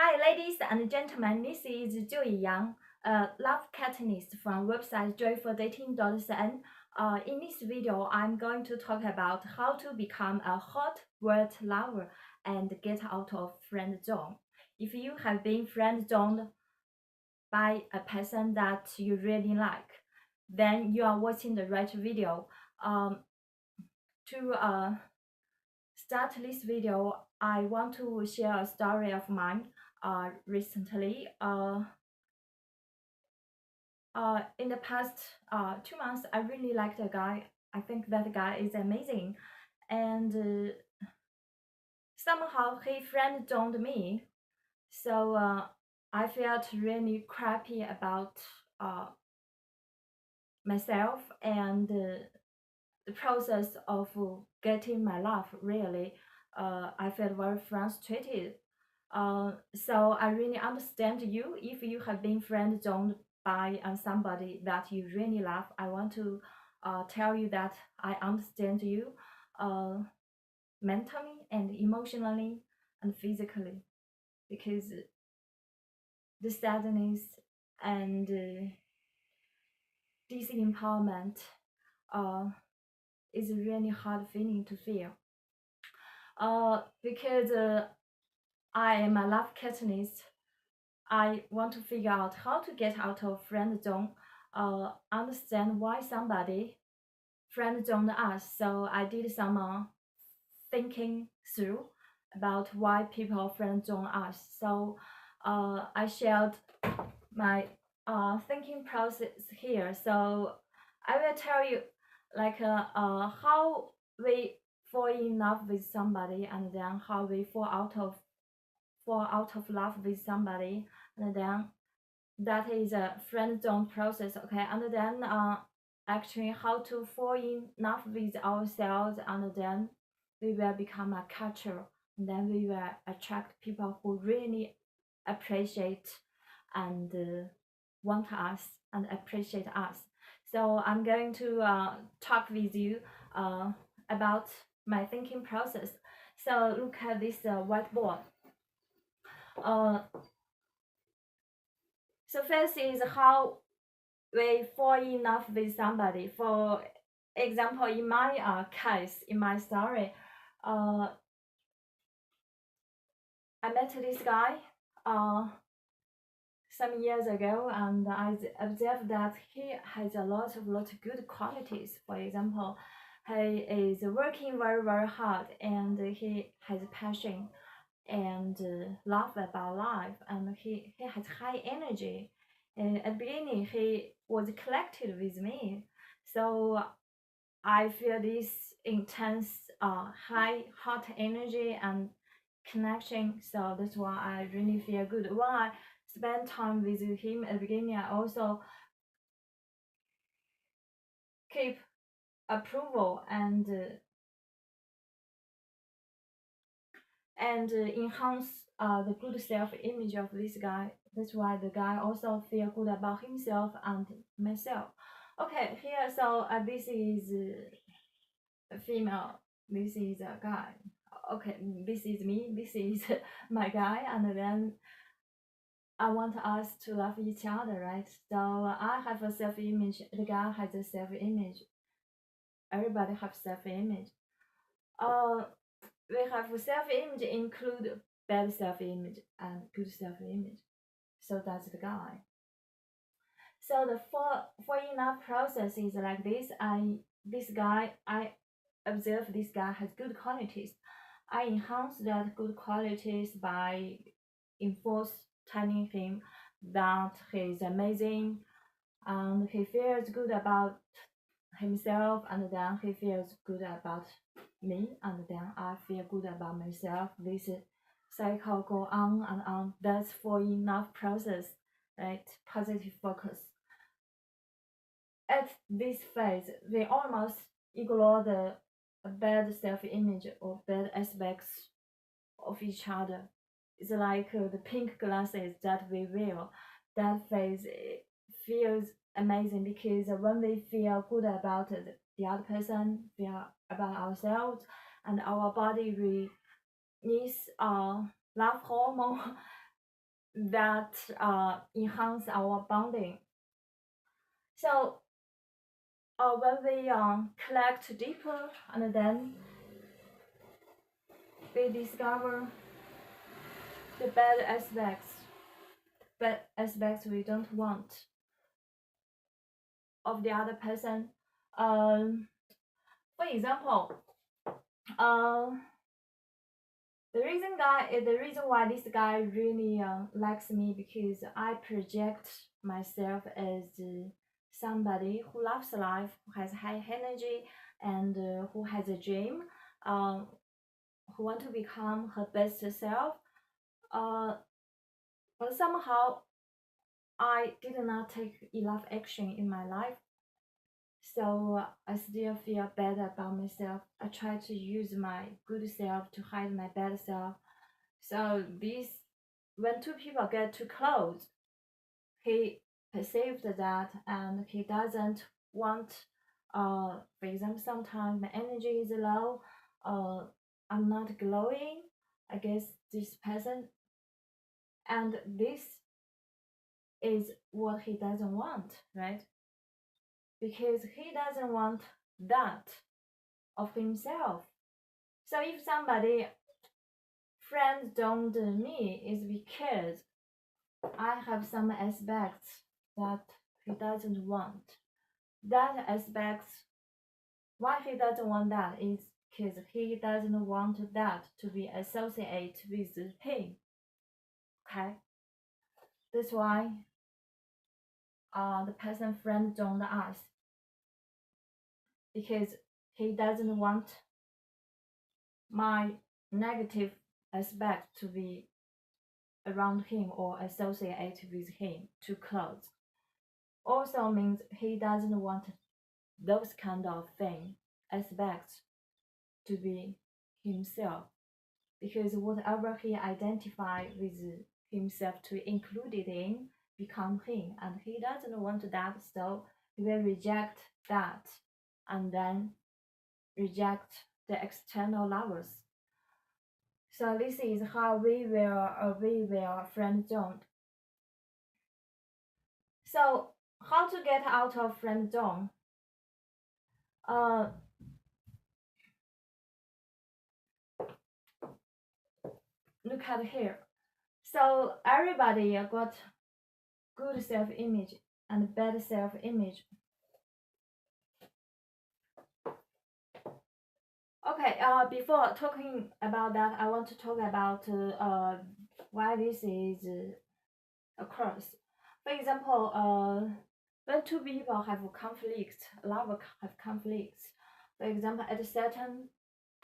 Hi, ladies and gentlemen. This is Joey Yang, a love catalyst from website joyfuldating.cn. In this video, I'm going to talk about how to become a hot word lover and get out of friend zone. If you have been friend zoned by a person that you really like, then you are watching the right video. To start this video, I want to share a story of mine. Recently, in the past 2 months, I really liked a guy. I think that guy is amazing, and somehow he friend zoned me. So I felt really crappy about myself and the process of getting my love. Really, I felt very frustrated. So I really understand you if you have been friend zoned by somebody that you really love. I want to tell you that I understand you uh, mentally and emotionally and physically, because the sadness and disempowerment uh, is a really hard feeling to feel. Because I am a love catalyst, I want to figure out how to get out of friend zone, understand why somebody friend zoned us. So I did some thinking through about why people friend zone us. So I shared my thinking process here. So I will tell you like how we fall in love with somebody, and then how we fall out of love with somebody, and then that is a friend zone process. Okay, and then actually how to fall in love with ourselves, and then we will become a culture, and then we will attract people who really appreciate and want us and appreciate us. So I'm going to talk with you about my thinking process. So look at this whiteboard. So first is how we fall in love with somebody. For example, in my case, in my story, I met this guy some years ago, and I observed that he has a lot of good qualities. For example, he is working very hard, and he has passion and love about life, and he has high energy. At the beginning, he was collected with me, so I feel this intense, hot energy and connection. So that's why I really feel good. When I spend time with him at the beginning, I also keep approval and enhance the good self-image of this guy. That's why the guy also feel good about himself and myself. Okay, here, so this is a female, this is a guy. Okay, this is me, this is my guy, and then I want us to love each other, right? So I have a self-image, the guy has a self-image. Everybody have self-image. We have self-image include bad self-image and good self-image. So that's the guy. So the fall in love process is like this. I observe this guy has good qualities. I enhance that good qualities by enforce telling him that he's amazing and he feels good about himself, and then he feels good about me, and then I feel good about myself. This cycle go on and on. That's fall in love process, right? Positive focus. At this phase, we almost ignore the bad self-image or bad aspects of each other. It's like the pink glasses that we wear. That phase feels amazing, because when we feel good about the other person, feel about ourselves, and our body release love hormone, that enhance our bonding. So when we collect deeper, and then we discover the bad aspects we don't want of the other person. Um, for example, uh, the reason why this guy really likes me because I project myself as somebody who loves life, who has high energy, and who has a dream, uh, who want to become her best self. Uh, but somehow I did not take enough action in my life, so I still feel bad about myself. I try to use my good self to hide my bad self. So this, when two people get too close, he perceived that and he doesn't want. For example, sometimes my energy is low. I'm not glowing. I guess this person, and this is what he doesn't want, right? Because he doesn't want that of himself. So if somebody friends don't me is because I have some aspects that he doesn't want. That aspects why he doesn't want that is because he doesn't want that to be associated with him. Okay, that's why the person friend zoned us because he doesn't want my negative aspect to be around him or associated with him too close. Also means he doesn't want those kind of thing aspects to be himself because whatever he identify with himself to include it in become him and he doesn't want that, so he will reject that and then reject the external lovers. So this is how we were friend zoned. So how to get out of friend zone? uh Look at here. So everybody got good self-image and bad self-image. Okay, before talking about that, I want to talk about why this is occurs. For example, when two people have conflicts, a lot of have conflicts. For example, at a certain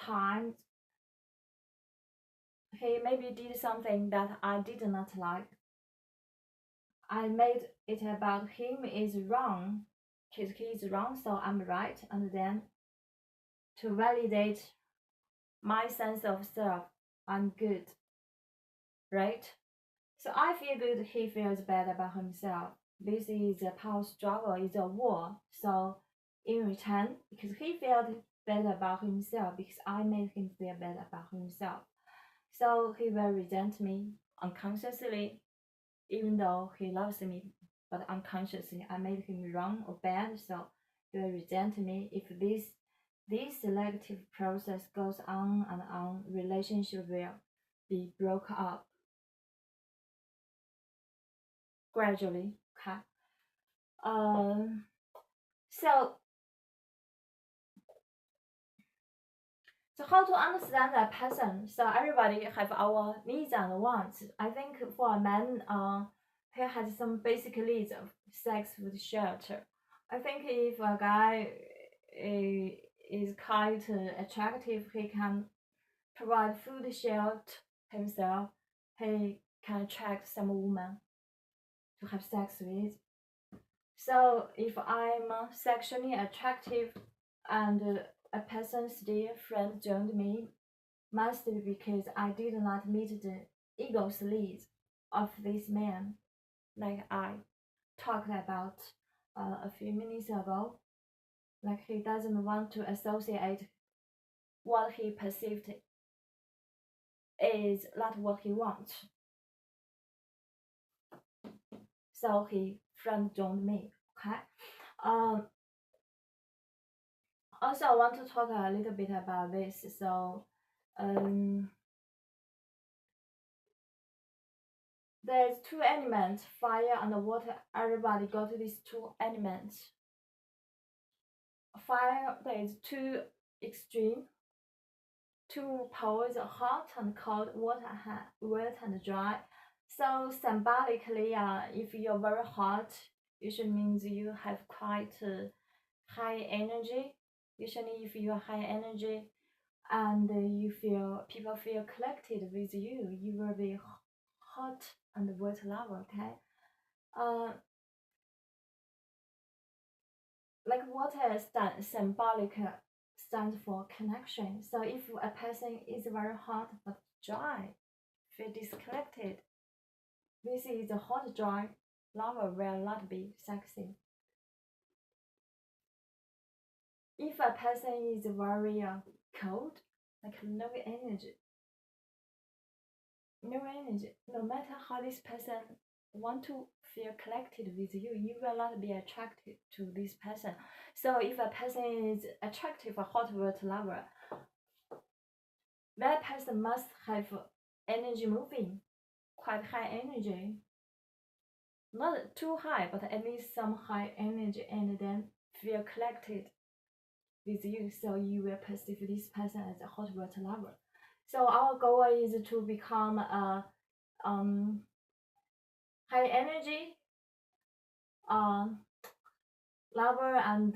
time, he maybe did something that I did not like. I made it about him is wrong, because he is wrong, so I'm right, and then to validate my sense of self, I'm good, right? So I feel good, he feels bad about himself. This is a power struggle, is a war. So in return, because he felt bad about himself, because I made him feel bad about himself. So he will resent me unconsciously, even though he loves me, but unconsciously I made him wrong or bad, so he will resent me. If this selective process goes on and on, relationship will be broke up gradually. Okay. Um. So how to understand that person? So everybody have our needs and wants. I think for a man, he has some basic needs of sex, food, shelter. I think if a guy is quite attractive, he can provide food, shelter himself. He can attract some woman to have sex with. So if I'm sexually attractive and a person still friend joined me, must be because I did not meet the ego's needs of this man, like I talked about a few minutes ago. Like he doesn't want to associate what he perceived is not what he wants. so he friend zoned me. Okay. Um, Also, I want to talk a little bit about this. So, um, there's two elements, fire and water. Everybody got these two elements. Fire, there is two extreme, two poles, hot and cold, wet and dry. So symbolically, if you're very hot, usually means you have quite high energy. Usually, if you are high energy, and you feel people feel connected with you, you will be hot and wet lava. Okay. uh like water symbolic stands for connection. So if a person is very hot but dry, feel disconnected, this is a hot dry lava will not be sexy. If a person is very cold, like no energy, no matter how this person want to feel connected with you, you will not be attracted to this person. So if a person is attractive, a hot word lover, that person must have energy moving, quite high energy, not too high, but at least some high energy, and then feel connected with you. So you will perceive this person as a hot word lover. So our goal is to become a high energy um, lover and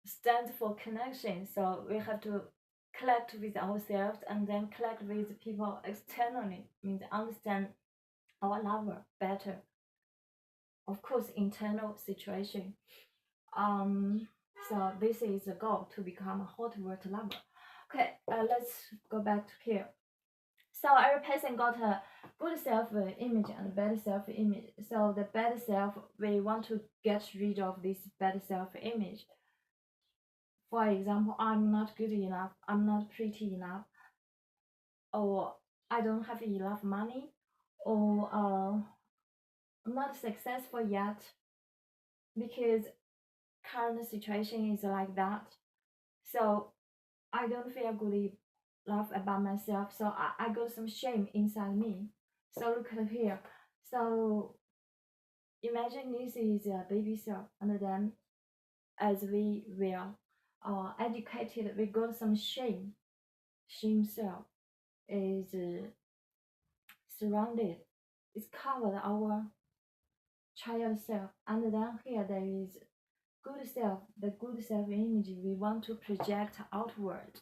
stands for connection. So we have to collect with ourselves and then collect with people externally, means understand our lover better. Of course, internal situation. So this is the goal, to become a hot word lover. Okay, let's go back to here. So every person got a good self-image and bad self-image. So the bad self, we want to get rid of this bad self-image. For example, I'm not good enough, I'm not pretty enough, or I don't have enough money, or I'm not successful yet, because current situation is like that. So I don't feel good enough about myself. So I got some shame inside me. So look at here. So imagine this is a baby self, and then as we were educated, we got some shame. Shame self is surrounded, it's covered our child self, and then here there is good self, the good self image we want to project outward.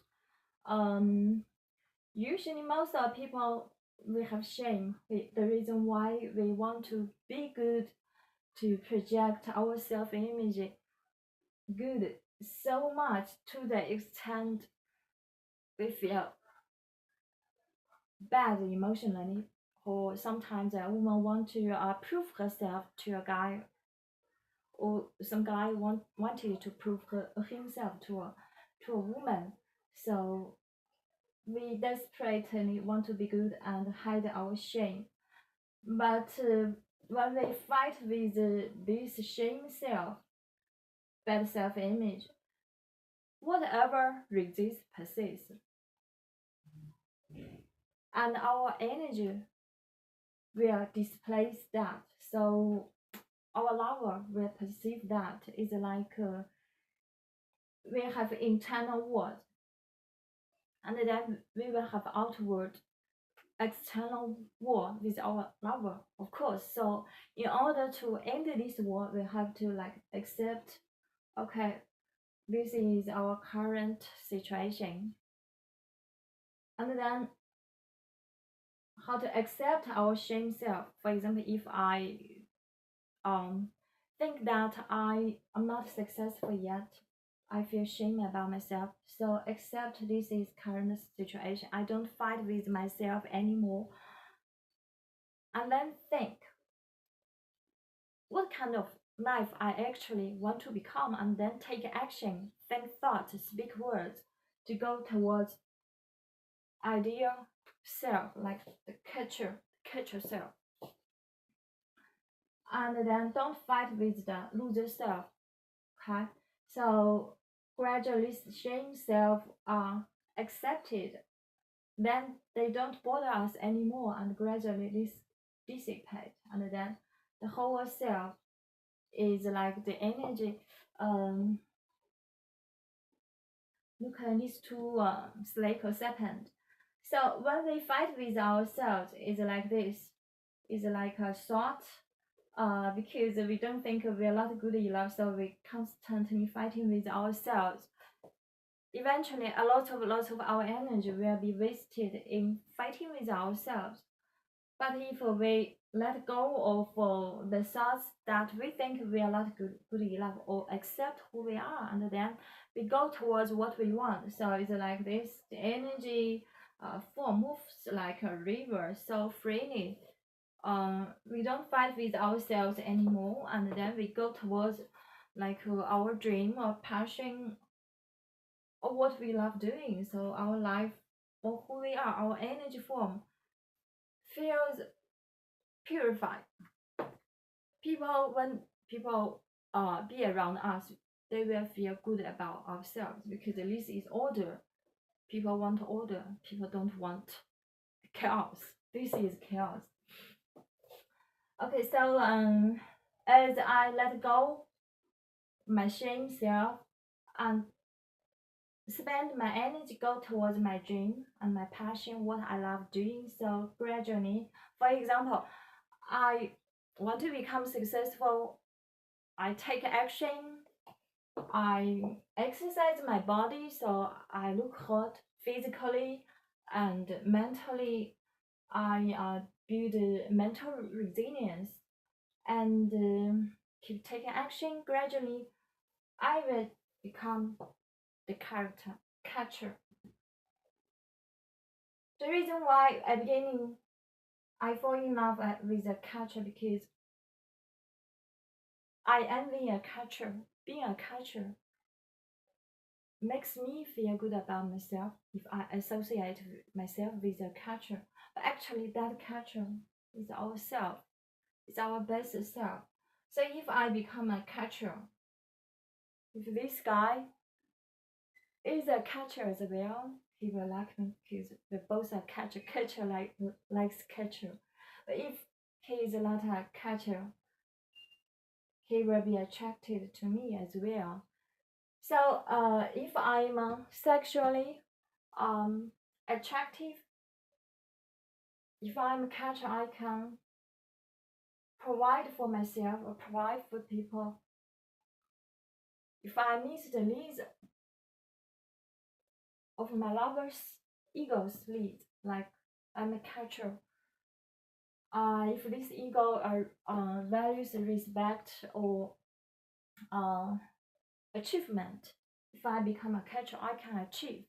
Usually most of people, we have shame. The reason why we want to be good, to project our self image good so much, to the extent we feel bad emotionally, or sometimes a woman want to prove herself to a guy, or some guy wanted to prove himself to a woman. So we desperately want to be good and hide our shame. But when we fight with this shame self, bad self image, whatever resists persists, and our energy will displace that. So our lover will perceive that is like we have internal world, and then we will have outward external war with our lover, of course. So in order to end this war, we have to like accept, okay, this is our current situation, and then how to accept our shame self. For example, if I um think that I am not successful yet, I feel shame about myself. So accept this is current situation. I don't fight with myself anymore. And then think, what kind of life I actually want to become, and then take action, think thoughts, speak words to go towards ideal self, like the culture self. and then don't fight with the loser self. Okay, so gradually shame self are accepted, then they don't bother us anymore, and gradually this dissipate, and then the whole self is like the energy. Look at these two slake or serpent. So when we fight with ourselves, it's like this. It's like a thought. Because we don't think we are not good enough, so we constantly fighting with ourselves. Eventually, lots of our energy will be wasted in fighting with ourselves. But if we let go of the thoughts that we think we are not good enough, or accept who we are, and then we go towards what we want. So it's like this: the energy flow moves like a river so freely. We don't fight with ourselves anymore, and then we go towards like our dream or passion or what we love doing. So our life or who we are, our energy form feels purified. People, when people be around us, they will feel good about ourselves because this is order. People want order. People don't want chaos. This is chaos. Okay, so as I let go my shame self and spend my energy go towards my dream and my passion, what I love doing. So gradually, for example, I want to become successful. I take action. I exercise my body so I look hot physically and mentally. I build mental resilience and keep taking action. Gradually, I will become the character catcher. The reason why at beginning I fall in love with a catcher because I envy a catcher. Being a catcher makes me feel good about myself if I associate myself with a catcher. But actually, that catcher is ourself. It's our best self. So if I become a catcher, if this guy is a catcher as well, he will like me because we both are catcher. Catcher likes catcher. But if he is not a catcher, he will be attracted to me as well. So if I'm sexually attractive, if I'm a catcher, I can provide for myself or provide for people. If I meet the needs of my lover's ego's needs, like I'm a catcher, if this ego values respect or uh, achievement, if I become a catcher, I can achieve.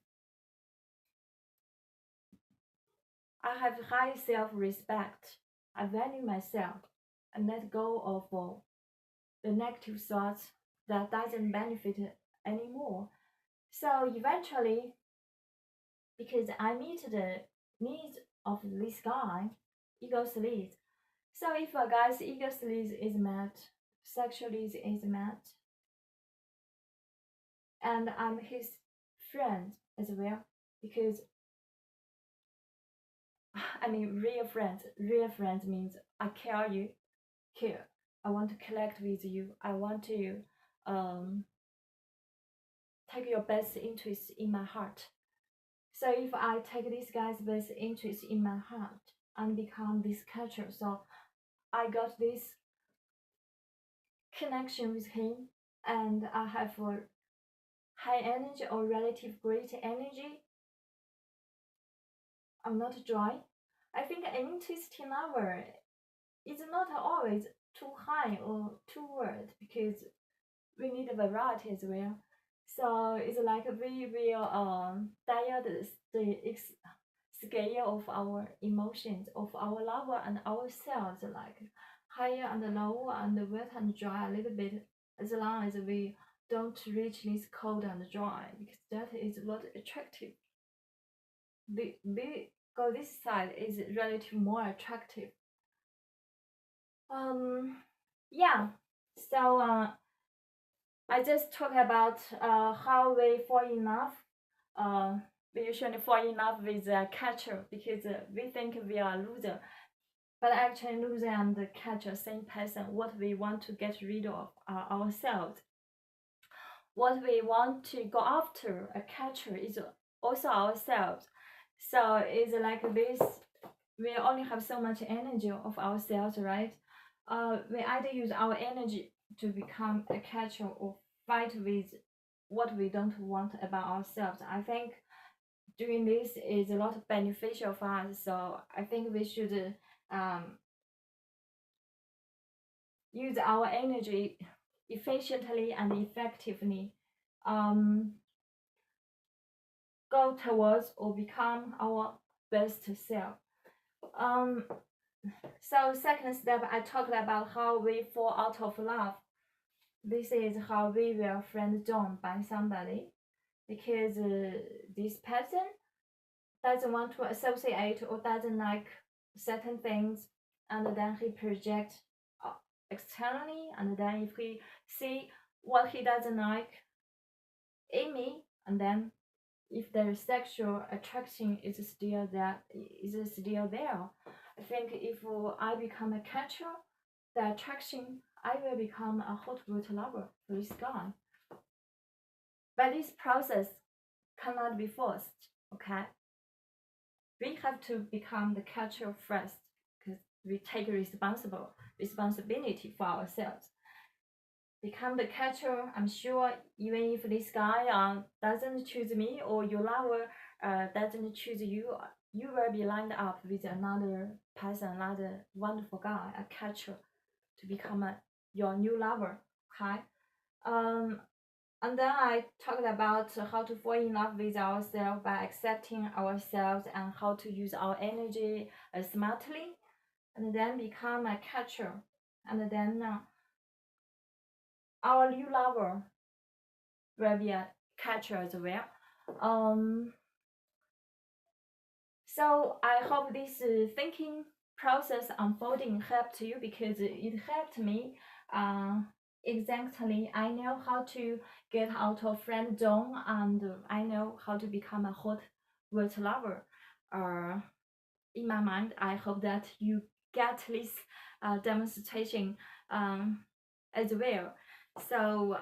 I have high self-respect. I value myself and let go of the negative thoughts that doesn't benefit anymore. So eventually, because I meet the needs of this guy, ego's needs. So if a guy's ego's needs is met, sexually is met, and I'm his friend as well, because I mean real friends. Real friends means I care you, care. I want to connect with you. I want to um, take your best interest in my heart. So if I take this guy's best interest in my heart and become this catcher, so I got this connection with him and I have a high energy or relative great energy. I'm not dry. I think an interesting number is not always too high or too low because we need a variety as well. So it's like we will dial the scale of our emotions, of our lover and ourselves, like higher and lower and wet and dry a little bit, as long as we don't reach this cold and dry, because that is not attractive. The go this side is relatively more attractive. Um, Yeah. So I just talk about how we fall in love. Uh, we usually fall in love with a catcher because we think we are a loser, but actually loser and the catcher same person. What we want to get rid of are ourselves. What we want to go after a catcher is also ourselves. So it's like this. We only have so much energy of ourselves, right? We either use our energy to become a catcher or fight with what we don't want about ourselves. I think doing this is a lot beneficial for us. So I think we should use our energy efficiently and effectively. Um, Go towards or become our best self. Um, so second step, I talked about how we fall out of love. This is how we were friend zoned by somebody because this person doesn't want to associate or doesn't like certain things, and then he projects externally, and then if he see what he doesn't like in me, and then if the sexual attraction is still there. I think if I become a catcher, the attraction I will become a hot water lover for this guy. But this process cannot be forced. Okay, we have to become the catcher first because we take responsibility for ourselves. Become the catcher. I'm sure even if this guy doesn't choose me or your lover doesn't choose you, you will be lined up with another person, another wonderful guy, a catcher, to become your new lover. Okay. Um, and then I talked about how to fall in love with ourselves by accepting ourselves and how to use our energy smartly, and then become a catcher, and then our new lover will be a catcher as well. Um, so I hope this thinking process unfolding helped you because it helped me. Exactly, I know how to get out of friend zone and I know how to become a hot word lover. In my mind, I hope that you get this demonstration as well. So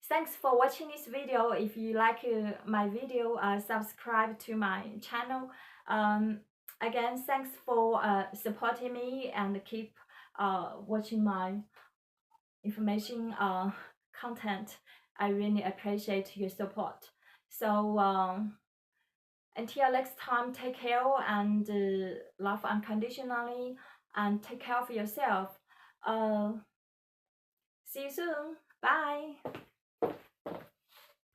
thanks for watching this video. If you like my video, subscribe to my channel. Again, thanks for supporting me and keep watching my information content. I really appreciate your support. So until next time, take care and love unconditionally and take care of yourself. See you soon. Bye.